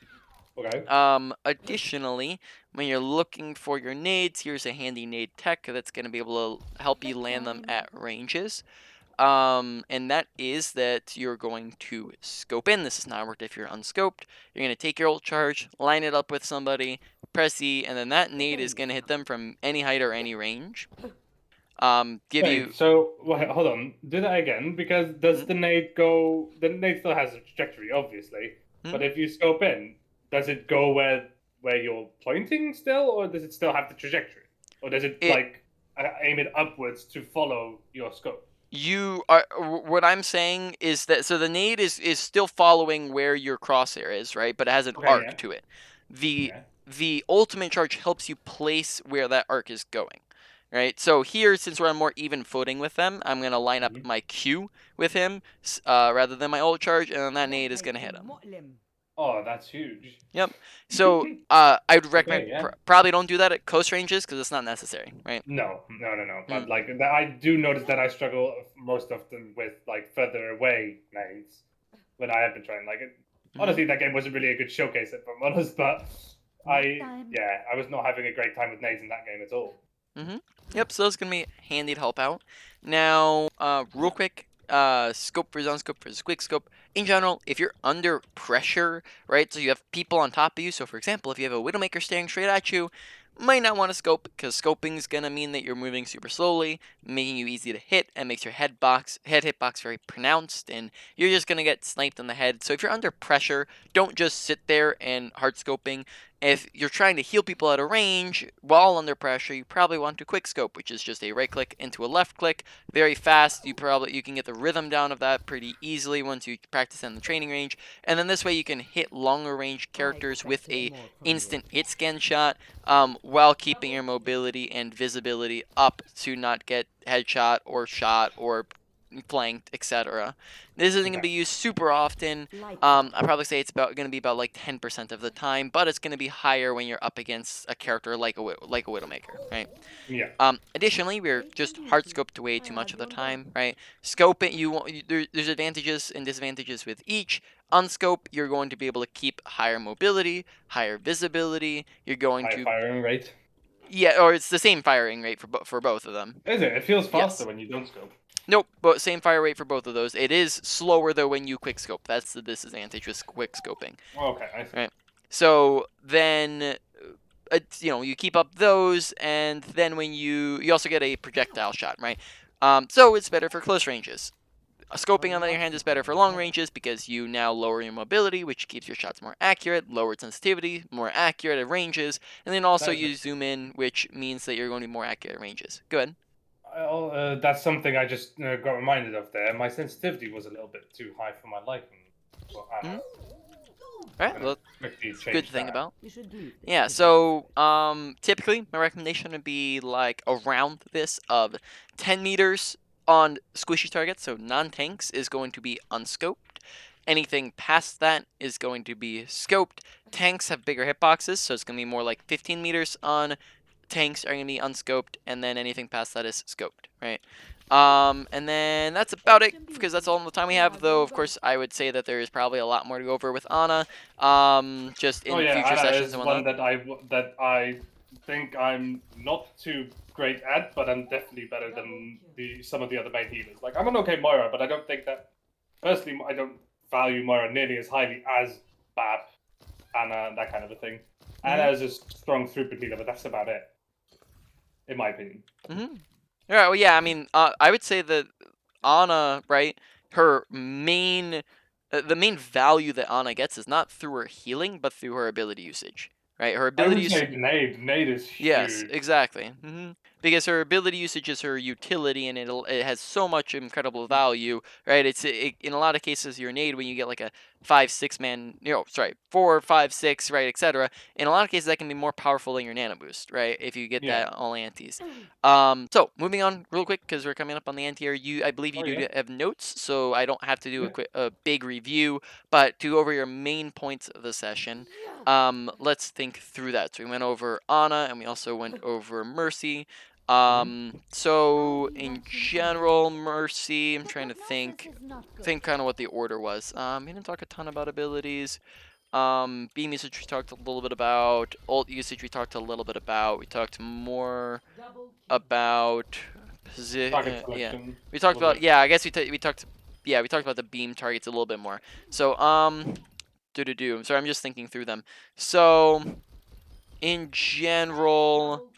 Okay. Additionally, when you're looking for your nades, here's a handy nade tech that's going to be able to help you land them at ranges. And that is that you're going to scope in. This is not worked if you're unscoped. You're going to take your ult charge, line it up with somebody, press E, and then that nade is going to hit them from any height or any range. Give Wait, you. so wait, hold on. Do that again, because does Mhm. the nade go? The nade still has a trajectory, obviously. But Mhm. if you scope in, does it go where you're pointing still, or does it still have the trajectory, or does it It like aim it upwards to follow your scope? you are what I'm saying is that so the nade is still following where your crosshair is, right? But it has an Okay, arc yeah, to it. The yeah. the ultimate charge helps you place where that arc is going. Right? So here, since we're on more even footing with them, I'm gonna line up Mhm. my Q with him rather than my ult charge, and then that nade is gonna hit him. Oh, that's huge. Yep. So I'd recommend Okay, yeah. probably don't do that at close ranges because it's not necessary, right? No. But Mm. like, I do notice that I struggle most often with like further away nades when I have been trying. Like, Mhm. honestly, that game wasn't really a good showcase, if I'm honest. But Time. I was not having a great time with nades in that game at all. Mm-hmm. Yep, so those gonna be handy to help out. Now, real quick, scope versus unscope versus quick scope. In general, if you're under pressure, right, so you have people on top of you, so for example, if you have a Widowmaker staring straight at you, might not want to scope, because scoping is gonna mean that you're moving super slowly, making you easy to hit, and makes your head hitbox very pronounced, and you're just gonna get sniped in the head. So if you're under pressure, don't just sit there and hard scoping. If you're trying to heal people at a range while under pressure, you probably want to quick scope, which is just a right click into a left click, very fast. You can get the rhythm down of that pretty easily once you practice in the training range, and then this way you can hit longer range characters with a instant hit scan shot, while keeping your mobility and visibility up to not get headshot or shot or flanked, etc. This isn't going to Okay. be used super often. I'd probably say it's going to be about like 10% of the time, but it's going to be higher when you're up against a character like a Widowmaker, right? Yeah. Additionally, we're just hard scoped way too much of the time, right? Scoping, there's advantages and disadvantages with each. Unscope, you're going to be able to keep higher mobility, higher visibility. You're going High to, firing rate. yeah, or it's the same firing rate for both of them. Is it? It feels faster Yes. when you don't scope. Nope, but same fire rate for both of those. It is slower though when you quick scope. That's the disadvantage with quick scoping, Okay, I see. right? So then, you keep up those, and then when you also get a projectile shot, right? So it's better for close ranges. Scoping, on the other hand, is better for long ranges because you now lower your mobility, which keeps your shots more accurate, lowered sensitivity, more accurate at ranges, and then also That, you zoom in, which means that you're going to be more accurate at ranges. Go ahead. that's something I just got reminded of there. My sensitivity was a little bit too high for my liking for Anna. Mhm. All I'm right, gonna well, quickly it's a good change thing that. about. We should leave. Yeah, so typically my recommendation would be like around this of 10 meters on squishy targets, so non-tanks is going to be unscoped. Anything past that is going to be scoped. Tanks have bigger hitboxes, so it's going to be more like 15 meters on tanks are going to be unscoped, and then anything past that is scoped, right? And then that's about it because that's all the time we have. Though, of course, I would say that there is probably a lot more to go over with Ana, just Oh in yeah, future Anna sessions is and one whatnot. that I think I'm not too great at, but I'm definitely better than some of the other main healers. Like, I'm an okay Moira, but I don't think that personally I don't value Moira nearly as highly as Bab, Anna, that kind of a thing. Anna is a strong throughput healer, but that's about it, in my opinion. Mm-hmm. Yeah, well, yeah. I mean, I would say that Ana, right? Her main, the main value that Ana gets is not through her healing, but through her ability usage, right? Her I ability would use. say Nade. Nade is Yes, huge. exactly. because her ability usage is her utility, and it has so much incredible value, right? In a lot of cases your nade, when you get like a 5-6 man, 4, 5, 6, right, etc. In a lot of cases that can be more powerful than your nano boost, right? If you get Yeah. that all antis. So moving on real quick because we're coming up on the end here. I believe you Oh, do yeah. have notes, so I don't have to do Yeah. a big review, but to go over your main points of the session. Let's think through that. So we went over Ana and we also went over Mercy. So in general, Mercy, I'm trying to think kind of what the order was. We didn't talk a ton about abilities. Beam usage we talked a little bit about. Ult usage we talked a little bit about. We talked more about Target yeah. selection. We A talked little about bit. I guess we talked about the beam targets a little bit more. So do. Sorry, I'm just thinking through them. So in general,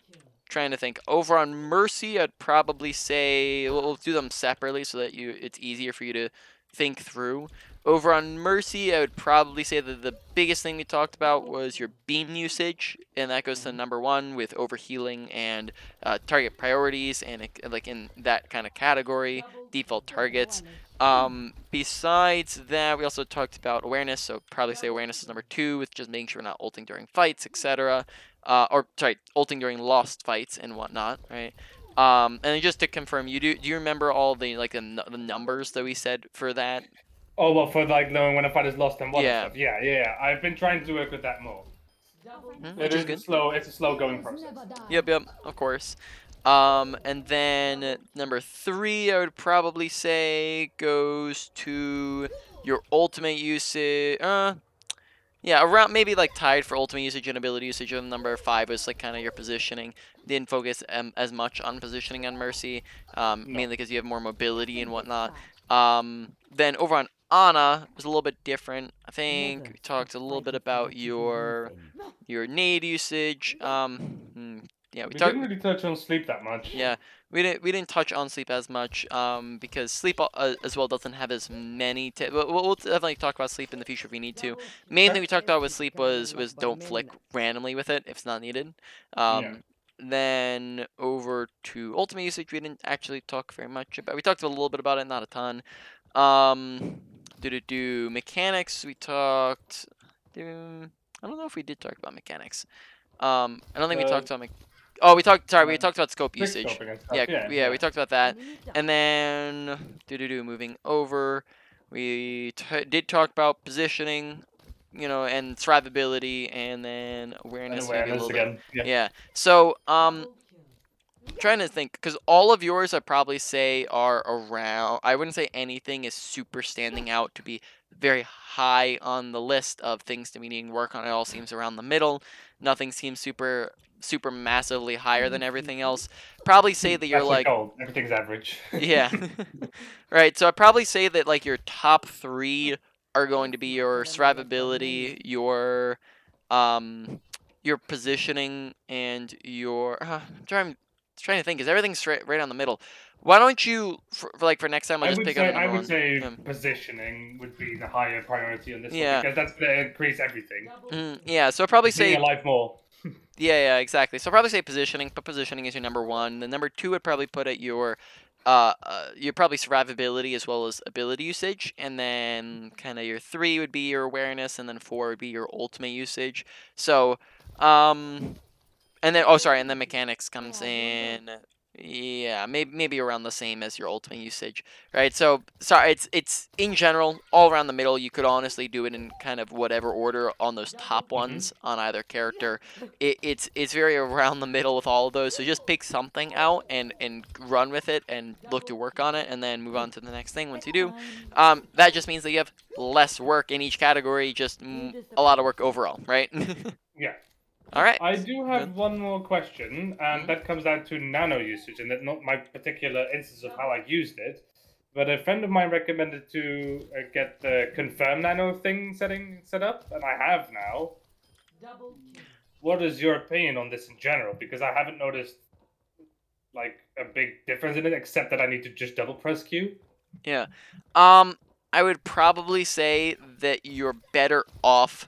trying to think. Over on Mercy, I'd probably say we'll do them separately so that it's easier for you to think through. Over on Mercy, I would probably say that the biggest thing we talked about was your beam usage, and that goes to number 1 with overhealing and target priorities, and like in that kind of category, default targets. Besides that, we also talked about awareness, so probably say awareness is number 2 with just making sure we're not ulting during fights, etc. Ulting during lost fights and whatnot, right? And then just to confirm, do you remember all the the numbers that we said for that? Oh, well, for like knowing when a fight is lost and won and Yeah. stuff. Yeah. I've been trying to work with that more. Which is good. It's a slow going process. Yep, of course. And then number 3, I would probably say goes to your ultimate usage. Yeah, around maybe like tied for ultimate usage and ability usage. And number 5 is like kind of your positioning. Didn't focus as much on positioning on Mercy, mainly because you have more mobility and whatnot. Then over on Ana was a little bit different. I think we talked a little bit about your nade usage. Yeah, We didn't really touch on sleep that much. yeah, we didn't touch on sleep as much because sleep as well doesn't have as many. We'll definitely talk about sleep in the future if we need to. Main thing we talked about with sleep was don't flick randomly with it if it's not needed. Yeah. Then over to ultimate usage, we didn't actually talk very much about. We talked a little bit about it, not a ton. Mechanics. We talked. I don't know if we did talk about mechanics. I don't think we talked about. Oh, we talked. Sorry, we talked about scope Quick usage. scoping and stuff. Yeah, we talked about that. And then moving over, we did talk about positioning, and survivability, and then awareness, And maybe a awareness little again. bit. Yeah. Yeah. So trying to think, because all of yours I'd probably say are around. I wouldn't say anything is super standing out to be very high on the list of things to be needing work on. It all seems around the middle. Nothing seems super massively higher than everything else. Probably say that you're That's the like, goal. Everything's average. yeah. Right, so I'd probably say that like your top 3 are going to be your survivability, your positioning, and your trying to think, is everything straight right on the middle? Why don't you for next time I'll just pick on the I number would 1. say positioning would be the higher priority on this one Yeah. because that's going to increase everything. Yeah, so I'd probably Being say alive more. yeah, exactly. So I'll probably say positioning, but positioning is your number 1. The number 2 would probably put at your probably survivability as well as ability usage, and then kind of your 3 would be your awareness, and then 4 would be your ultimate usage. So, and then sorry, and then mechanics comes in. Yeah, maybe around the same as your ultimate usage, right? So sorry, it's in general all around the middle. You could honestly do it in kind of whatever order on those top ones on either character. It's very around the middle with all of those. So just pick something out and run with it and look to work on it, and then move on to the next thing once you do. That just means that you have less work in each category, just a lot of work overall, right? Yeah. All right. I do have one more question, and that comes down to nano usage, and that not my particular instance of how I used it, but a friend of mine recommended to get the confirm nano thing set up, and I have now. What is your opinion on this in general? Because I haven't noticed like a big difference in it, except that I need to just double press Q. Yeah. I would probably say that you're better off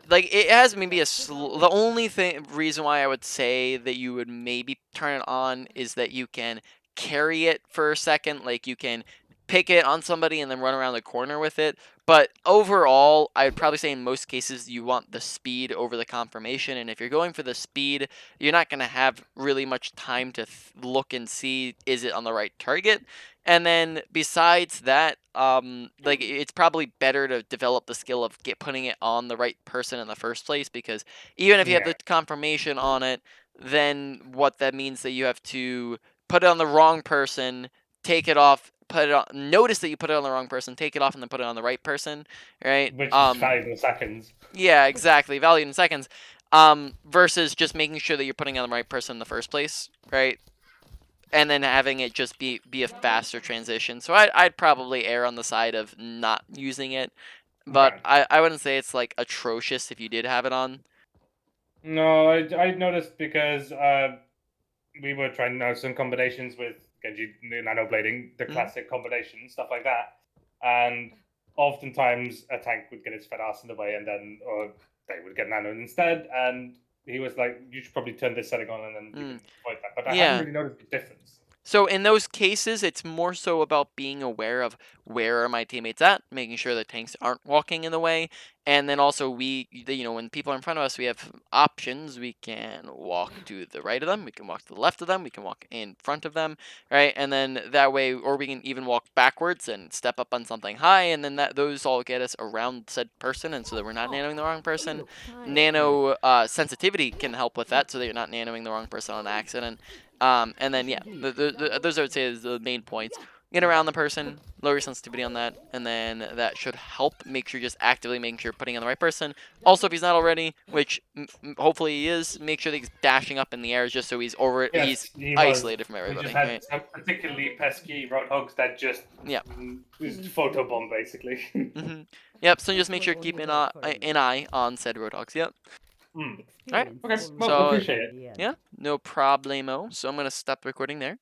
like it has maybe the only reason why I would say that you would maybe turn it on is that you can carry it for a second, like you can pick it on somebody and then run around the corner with it. But overall, I would probably say in most cases you want the speed over the confirmation, and if you're going for the speed, you're not going to have really much time to look and see is it on the right target. And then besides that, like it's probably better to develop the skill of putting it on the right person in the first place, because even if you have Yeah, the confirmation on it, then what that means that you have to put it on the wrong person, take it off, put it on, notice that you put it on the wrong person, take it off, and then put it on the right person, right? which is valuable seconds. Yeah, exactly, valued in seconds. Versus just making sure that you're putting it on the right person in the first place, right? And then having it just be a faster transition. So I'd probably err on the side of not using it, but Okay. I wouldn't say it's like atrocious if you did have it on. No, I noticed because we were trying out some combinations with Genji Nano Blading, the Mhm. classic combination, stuff like that. And oftentimes a tank would get its fat ass in the way and then or they would get Nano instead. And he was like, you should probably turn this setting on and then you can avoid that. But I haven't Yeah. really noticed the difference. So in those cases, it's more so about being aware of where are my teammates at, making sure the tanks aren't walking in the way, and then also when people are in front of us, we have options. We can walk to the right of them, we can walk to the left of them, we can walk in front of them, right? And then that way, or we can even walk backwards and step up on something high, and then those all get us around said person, and so that we're not nanoing the wrong person. Nano sensitivity can help with that, so that you're not nanoing the wrong person on accident. And then yeah, those I would say is the main points. Get around the person, lower your sensitivity on that, and then that should help. Make sure you're just actively making sure you're putting on the right person. Also, if he's not already, which hopefully he is, make sure that he's dashing up in the air just so he's Yes, he was. isolated from We just everybody, had right? some particularly pesky roadhogs that just Yeah. photobomb basically. Mm-hmm. Yep. So just make sure to keep an eye on said roadhogs. Yep. Hmm. All right. Okay, well, So appreciate it. yeah, no problemo. So I'm gonna stop recording there.